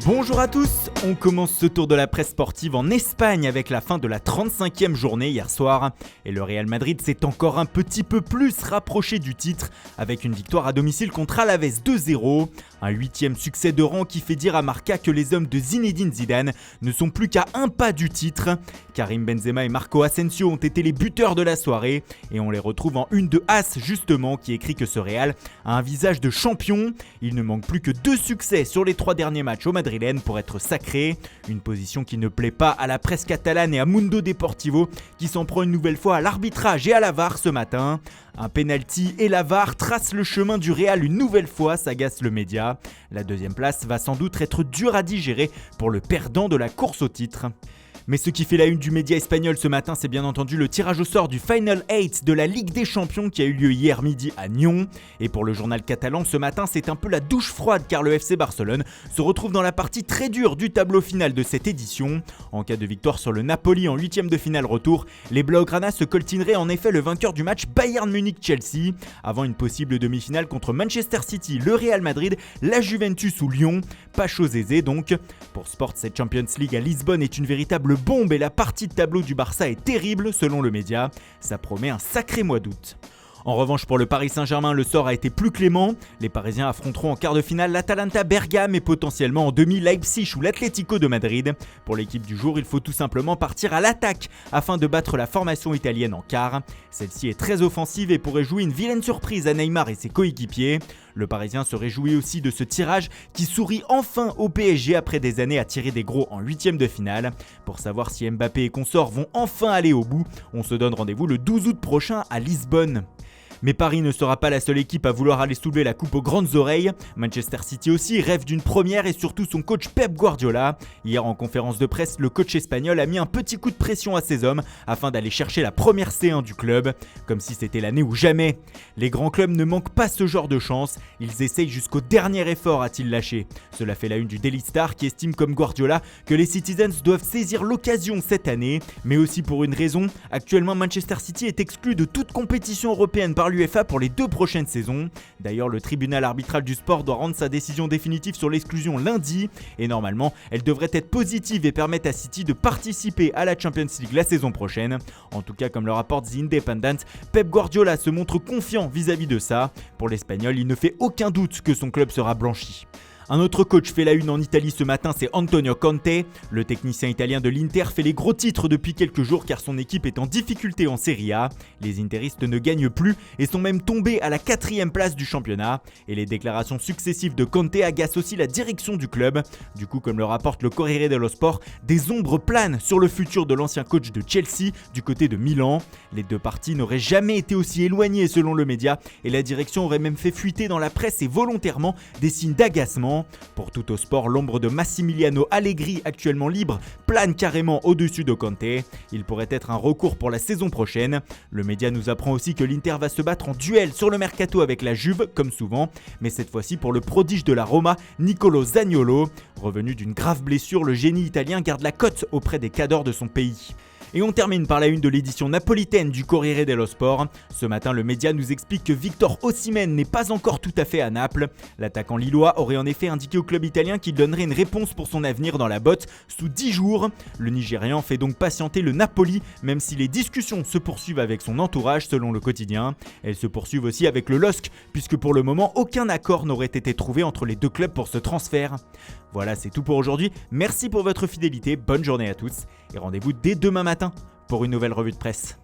Bonjour à tous, on commence ce tour de la presse sportive en Espagne avec la fin de la 35e journée hier soir. Et le Real Madrid s'est encore un petit peu plus rapproché du titre avec une victoire à domicile contre Alaves 2-0. Un 8e succès de rang qui fait dire à Marca que les hommes de Zinedine Zidane ne sont plus qu'à un pas du titre. Karim Benzema et Marco Asensio ont été les buteurs de la soirée et on les retrouve en une de As justement qui écrit que ce Real a un visage de champion. Il ne manque plus que 2 succès sur les 3 derniers matchs au madrilène pour être sacré. Une position qui ne plaît pas à la presse catalane et à Mundo Deportivo qui s'en prend une nouvelle fois à l'arbitrage et à la VAR ce matin. Un penalty et la VAR tracent le chemin du Real une nouvelle fois, s'agace le média. La 2e place va sans doute être dure à digérer pour le perdant de la course au titre. Mais ce qui fait la une du média espagnol ce matin, c'est bien entendu le tirage au sort du Final 8 de la Ligue des Champions qui a eu lieu hier midi à Nyon. Et pour le journal catalan, ce matin, c'est un peu la douche froide car le FC Barcelone se retrouve dans la partie très dure du tableau final de cette édition. En cas de victoire sur le Napoli en 8e de finale retour, les Blaugrana se coltineraient en effet le vainqueur du match Bayern Munich-Chelsea, avant une possible demi-finale contre Manchester City, le Real Madrid, la Juventus ou Lyon. Pas chose aisée donc. Pour Sport, cette Champions League à Lisbonne est une véritable bombe et la partie de tableau du Barça est terrible selon le média. Ça promet un sacré mois d'août. En revanche pour le Paris Saint-Germain, le sort a été plus clément. Les Parisiens affronteront en quart de finale l'Atalanta Bergame et potentiellement en demi Leipzig ou l'Atlético de Madrid. Pour l'équipe du jour, il faut tout simplement partir à l'attaque afin de battre la formation italienne en quart. Celle-ci est très offensive et pourrait jouer une vilaine surprise à Neymar et ses coéquipiers. Le Parisien se réjouit aussi de ce tirage qui sourit enfin au PSG après des années à tirer des gros en 8e de finale. Pour savoir si Mbappé et consorts vont enfin aller au bout, on se donne rendez-vous le 12 août prochain à Lisbonne. Mais Paris ne sera pas la seule équipe à vouloir aller soulever la coupe aux grandes oreilles. Manchester City aussi rêve d'une première et surtout son coach Pep Guardiola. Hier en conférence de presse, le coach espagnol a mis un petit coup de pression à ses hommes afin d'aller chercher la première C1 du club. Comme si c'était l'année ou jamais. Les grands clubs ne manquent pas ce genre de chance. Ils essayent jusqu'au dernier effort, a-t-il lâché. Cela fait la une du Daily Star qui estime comme Guardiola que les Citizens doivent saisir l'occasion cette année. Mais aussi pour une raison, actuellement Manchester City est exclu de toute compétition européenne par l'UEFA pour les 2 prochaines saisons. D'ailleurs, le tribunal arbitral du sport doit rendre sa décision définitive sur l'exclusion lundi et normalement, elle devrait être positive et permettre à City de participer à la Champions League la saison prochaine. En tout cas, comme le rapporte The Independent, Pep Guardiola se montre confiant vis-à-vis de ça. Pour l'Espagnol, il ne fait aucun doute que son club sera blanchi. Un autre coach fait la une en Italie ce matin, c'est Antonio Conte. Le technicien italien de l'Inter fait les gros titres depuis quelques jours car son équipe est en difficulté en Serie A. Les interistes ne gagnent plus et sont même tombés à la 4e place du championnat. Et les déclarations successives de Conte agacent aussi la direction du club. Du coup, comme le rapporte le Corriere dello Sport, des ombres planent sur le futur de l'ancien coach de Chelsea du côté de Milan. Les 2 parties n'auraient jamais été aussi éloignées selon le média et la direction aurait même fait fuiter dans la presse et volontairement des signes d'agacement. Pour tout au sport, l'ombre de Massimiliano Allegri, actuellement libre, plane carrément au-dessus de Conte. Il pourrait être un recours pour la saison prochaine. Le média nous apprend aussi que l'Inter va se battre en duel sur le mercato avec la Juve, comme souvent, mais cette fois-ci pour le prodige de la Roma, Nicolo Zaniolo. Revenu d'une grave blessure, le génie italien garde la cote auprès des cadors de son pays. Et on termine par la une de l'édition napolitaine du Corriere dello Sport. Ce matin, le média nous explique que Victor Osimhen n'est pas encore tout à fait à Naples. L'attaquant lillois aurait en effet indiqué au club italien qu'il donnerait une réponse pour son avenir dans la botte sous 10 jours. Le Nigérian fait donc patienter le Napoli, même si les discussions se poursuivent avec son entourage selon le quotidien. Elles se poursuivent aussi avec le LOSC, puisque pour le moment, aucun accord n'aurait été trouvé entre les 2 clubs pour ce transfert. Voilà, c'est tout pour aujourd'hui. Merci pour votre fidélité, bonne journée à tous et rendez-vous dès demain matin pour une nouvelle revue de presse.